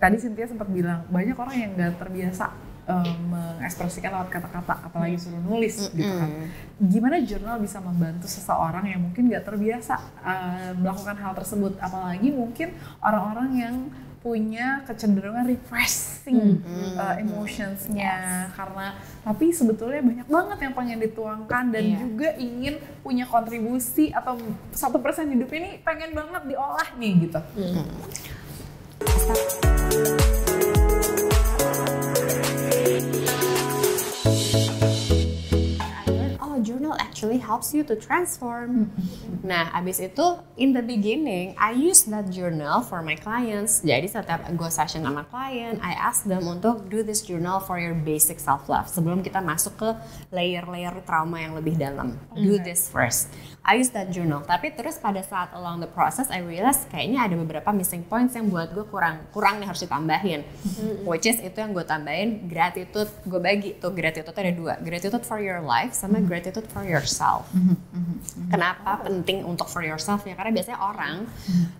tadi Cynthia sempat bilang banyak orang yang nggak terbiasa mengekspresikan lewat kata-kata, apalagi suruh nulis gitu kan. Gimana jurnal bisa membantu seseorang yang mungkin nggak terbiasa melakukan hal tersebut, apalagi mungkin orang-orang yang punya kecenderungan repressing emotionsnya, karena tapi sebetulnya banyak banget yang pengen dituangkan dan juga ingin punya kontribusi atau 1% hidup ini pengen banget diolah nih gitu. Journal actually helps you to transform. Nah, abis itu in the beginning, I use that journal for my clients. Jadi setiap gue session sama klien, I ask them untuk do this journal for your basic self-love. Sebelum kita masuk ke layer-layer trauma yang lebih dalam, do this first. I use that journal. Tapi terus pada saat along the process, I realize kayaknya ada beberapa missing points yang buat gue kurang nih, harus ditambahin. Which is itu yang gue tambahin, gratitude. Gue bagi tuh gratitude ada dua, gratitude for your life sama gratitude for yourself. Kenapa penting untuk for yourself ya? Karena biasanya orang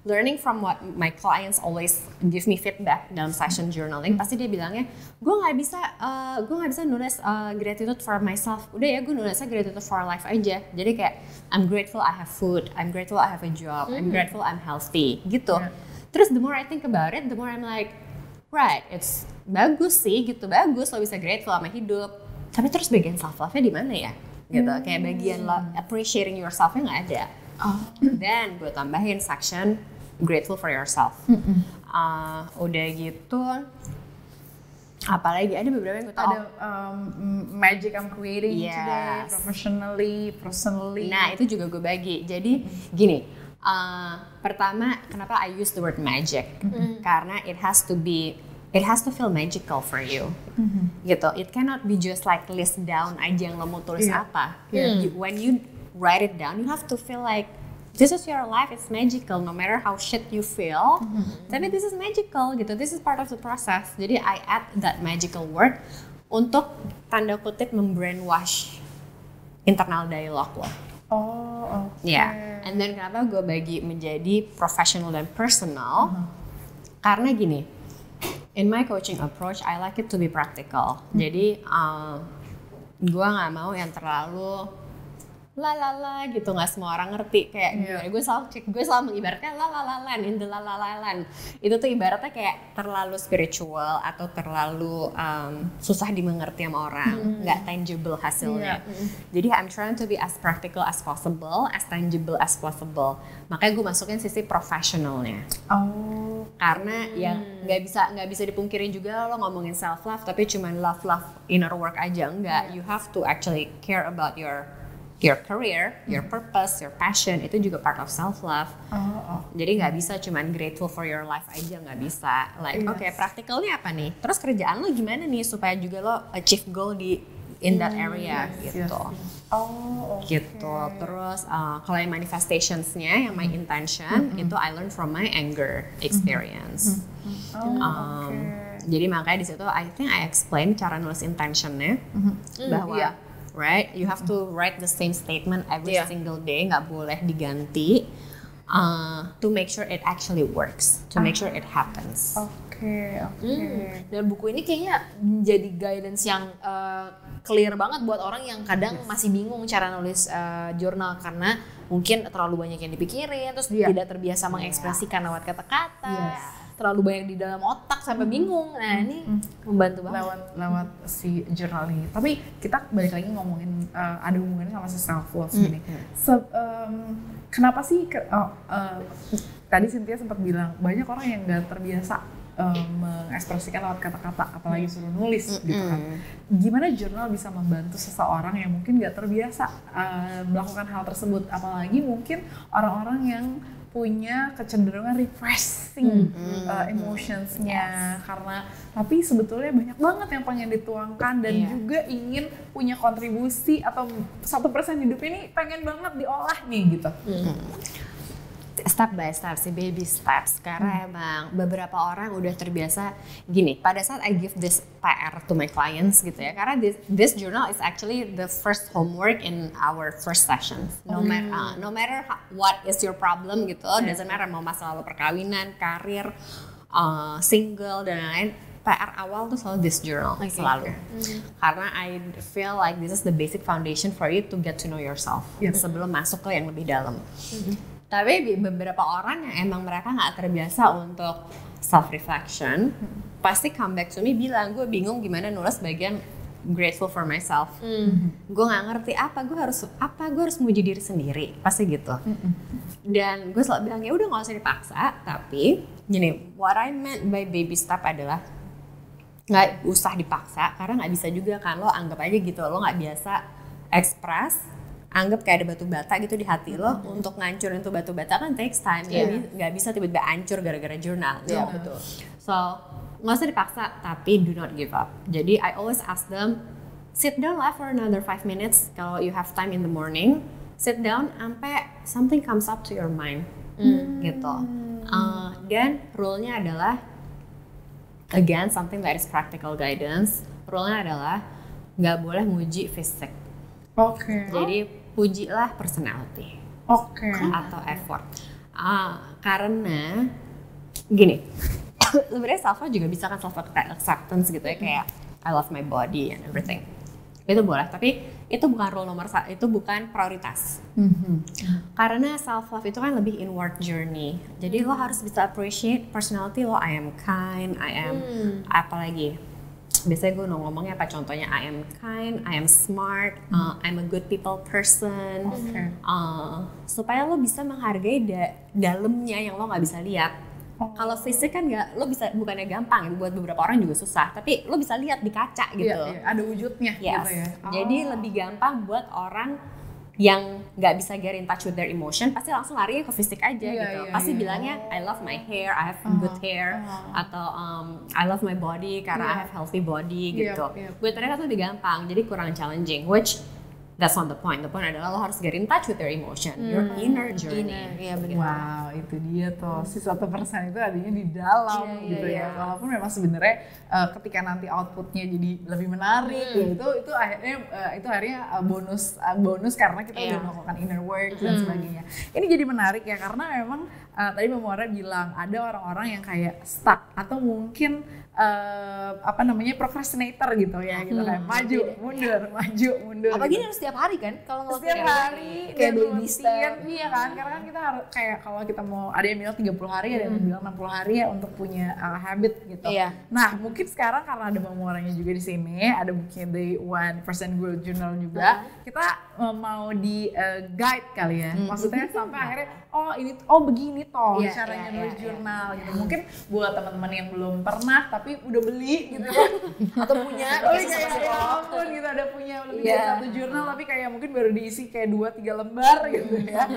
learning from what my clients always give me feedback dalam session journaling, pasti dia bilangnya, gue nggak bisa nulis gratitude for myself. Udah ya, gue nulisnya gratitude for life aja. Jadi kayak I'm grateful I have food, I'm grateful I have a job, I'm grateful I'm healthy gitu. Terus the more I think about it, the more I'm like, right, it's bagus sih gitu, bagus lo bisa grateful sama hidup. Tapi terus bagian self love-nya di mana ya? Gitu, kayak bagian appreciating yourself-nya nggak ada. Then gue tambahin section grateful for yourself. Udah gitu, apalagi ada beberapa yang gue tahu. Ada magic I'm creating today, professionally, personally. Nah itu juga gue bagi. Jadi gini, pertama kenapa I use the word magic? Karena it has to feel magical for you, gitu. It cannot be just like list down aja yang lo mau tulis apa. When you write it down, you have to feel like this is your life, it's magical. No matter how shit you feel, tapi this is magical, gitu. This is part of the process. Jadi I add that magical word untuk tanda kutip membrainwash internal dialogue lo. And then kenapa gue bagi menjadi professional dan personal? Karena gini. In my coaching approach, I like it to be practical. Jadi, gue nggak mau yang terlalu la gitu, nggak semua orang ngerti. Kayak gue selalu mengibaratkan la in the la. Itu tuh ibaratnya kayak terlalu spiritual atau terlalu susah dimengerti sama orang, nggak tangible hasilnya. Jadi I'm trying to be as practical as possible, as tangible as possible. Makanya gue masukin sisi professionalnya. Karena yang nggak bisa dipungkirin juga lo ngomongin self love tapi cuman love inner work aja, enggak. You have to actually care about your career, your purpose, your passion. Itu juga part of self love. Jadi nggak bisa cuman grateful for your life aja, nggak bisa. Like practicalnya apa nih? Terus kerjaan lo gimana nih supaya juga lo achieve goal in that area gitu. Gitu. Terus kalau yang manifestationsnya, yang my intention itu I learn from my anger experience. Jadi makanya di situ I think I explain cara nulis intentionnya bahwa right, you have to write the same statement every single day, nggak boleh diganti to make sure it actually works, to make sure it happens. Dan buku ini kayaknya menjadi guidance yang clear banget buat orang yang kadang masih bingung cara nulis jurnal karena mungkin terlalu banyak yang dipikirin, terus tidak terbiasa mengekspresikan lewat kata-kata, terlalu banyak di dalam otak sampai bingung. Nah ini membantu banget lewat si jurnal ini. Tapi kita balik lagi ngomongin ada hubungannya sama self love gini. Kenapa sih tadi Cynthia sempat bilang banyak orang yang nggak terbiasa mengekspresikan lewat kata-kata, apalagi suruh nulis gitu kan. Gimana jurnal bisa membantu seseorang yang mungkin nggak terbiasa melakukan hal tersebut, apalagi mungkin orang-orang yang punya kecenderungan repressing emotionsnya, karena tapi sebetulnya banyak banget yang pengen dituangkan dan juga ingin punya kontribusi atau 1% hidup ini pengen banget diolah nih gitu. Step by step sih, baby steps. Karena emang beberapa orang udah terbiasa gini. Pada saat I give this PR to my clients gitu ya, karena this journal is actually the first homework in our first sessions. No matter what is your problem gitu, doesn't matter mau masalah perkawinan, karir, single dan lain-lain, PR awal tuh selalu this journal, selalu. Karena I feel like this is the basic foundation for you to get to know yourself sebelum masuk ke yang lebih dalam. Tapi beberapa orang yang emang mereka nggak terbiasa untuk self reflection, pasti come back to me bilang, gue bingung gimana nulis bagian grateful for myself. Gue nggak ngerti gue harus muji diri sendiri, pasti gitu. Dan gue selalu bilang ya udah nggak usah dipaksa, tapi gini, what I meant by baby step adalah nggak usah dipaksa, karena nggak bisa juga kan, lo anggap aja gitu, lo nggak biasa express, anggap kayak ada batu bata gitu di hati lo, untuk ngancurin tuh batu bata kan takes time, nggak bisa tiba-tiba hancur gara-gara jurnal. Betul. So nggak usah dipaksa, tapi do not give up. Jadi I always ask them, sit down lah for another 5 minutes kalau you have time in the morning, sit down sampai something comes up to your mind, gitu. Dan rule-nya adalah again, something that is practical guidance. Rule-nya adalah nggak boleh muji fisik. Jadi pujilah personality. Atau effort. Karena gini, sebenarnya self love juga bisa kan self acceptance gitu ya, kayak I love my body and everything. Itu boleh, tapi itu bukan rule nomor satu, itu bukan prioritas. Karena self love itu kan lebih inward journey. Jadi lo harus bisa appreciate personality lo. I am kind, I am apalagi. Biasanya gue ngomongnya apa contohnya, I am kind, I am smart, I'm a good people person. Supaya lo bisa menghargai dalamnya yang lo nggak bisa lihat. Kalau fisik kan nggak, lo bisa, bukannya gampang, buat beberapa orang juga susah, tapi lo bisa lihat di kaca gitu. Ada wujudnya gitu ya. Jadi lebih gampang buat orang yang nggak bisa get in touch with their emotion, pasti langsung lari ke fisik aja gitu. Pasti bilangnya I love my hair, I have good hair, atau I love my body karena I have healthy body gitu. Buat mereka tuh lebih gampang, jadi kurang challenging, which that's not the point. The point adalah lo harus get in touch with your emotion, your inner journey. Wow, itu dia tuh, si 1% itu adanya di dalam gitu ya. Walaupun memang sebenarnya ketika nanti outputnya jadi lebih menarik, itu akhirnya bonus karena kita udah melakukan inner work dan sebagainya. Ini jadi menarik ya, karena memang tadi Mbak Muara bilang ada orang-orang yang kayak stuck atau mungkin procrastinator gitu ya, gitu kayak maju mundur. Apalagi gitu. harus setiap hari kan, kalau setiap hari kayak baby step. Iya kan, karena kan kita harus kayak kalau kita mau, ada yang bilang 30 hari, ada yang bilang 60 hari ya untuk punya habit gitu. Nah mungkin sekarang karena ada Mbak Muaranya juga di sini, ada mungkin the 1% Growth Journal juga, kita mau di guide kali ya, maksudnya sampai akhirnya begini toh caranya nulis jurnal gitu. Mungkin buat teman-teman yang belum pernah tapi udah beli gitu atau punya ampun gitu, ada punya lebih dari satu jurnal tapi kayak mungkin baru diisi kayak 2-3 lembar gitu ya.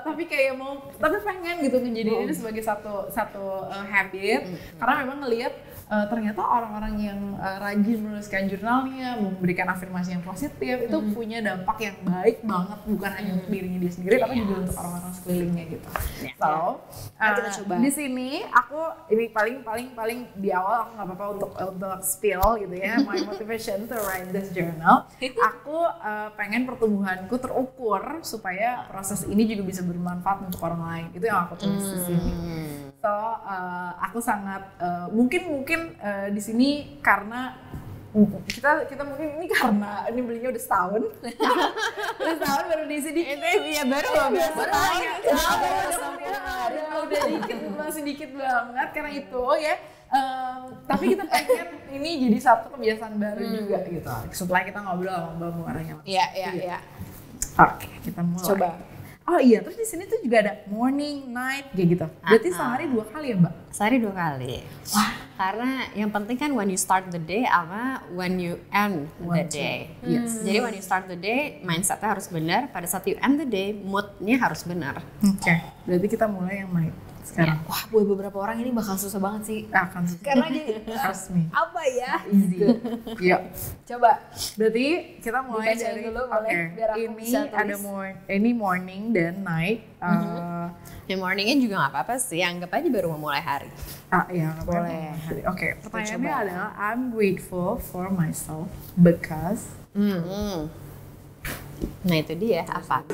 Tapi kayak tapi pengen gitu menjadi ini sebagai satu habit, karena memang ngelihat ternyata orang-orang yang rajin menuliskan jurnalnya, memberikan afirmasi yang positif, itu punya dampak yang baik banget, bukan hanya untuk dirinya dia sendiri, tapi juga untuk orang-orang sekelilingnya gitu. So, kita coba. Di sini aku ini paling di awal aku nggak apa-apa untuk spill gitu ya, my motivation to write this journal. Aku pengen pertumbuhanku terukur supaya proses ini juga bisa bermanfaat untuk orang lain. Itu yang aku tulis di sini. So, aku sangat mungkin di sini karena kita mungkin ini karena ini belinya udah setahun baru diisi dikit. Baru udah dikit, masih dikit banget karena itu ya. Tapi kita pengen ini jadi satu kebiasaan baru juga gitu. Setelah kita ngobrol sama Mbak Muaranya. Iya. Oke, kita mulai. Coba. Oh iya, terus di sini tuh juga ada morning, night kayak gitu. Berarti sehari 2 kali ya, Mbak? Sehari 2 kali. Wah, karena yang penting kan when you start the day sama when you end the day. Yes. Jadi when you start the day, mindsetnya harus benar. Pada saat you end the day, moodnya harus benar. Oke. Berarti kita mulai yang night sekarang. Wah, buat beberapa orang ini bakal susah banget sih. Akan susah. Karena jadi resmi. apa ya? Easy. Yuk. Coba. Berarti kita mulai Dibacain dari dulu boleh, biar aku ini bisa tulis. ada ini morning dan night. Yang morningnya juga nggak apa-apa sih, anggap aja baru memulai hari. Iya, boleh. Oke, pertanyaannya adalah I'm grateful for myself because. Nah itu dia apa?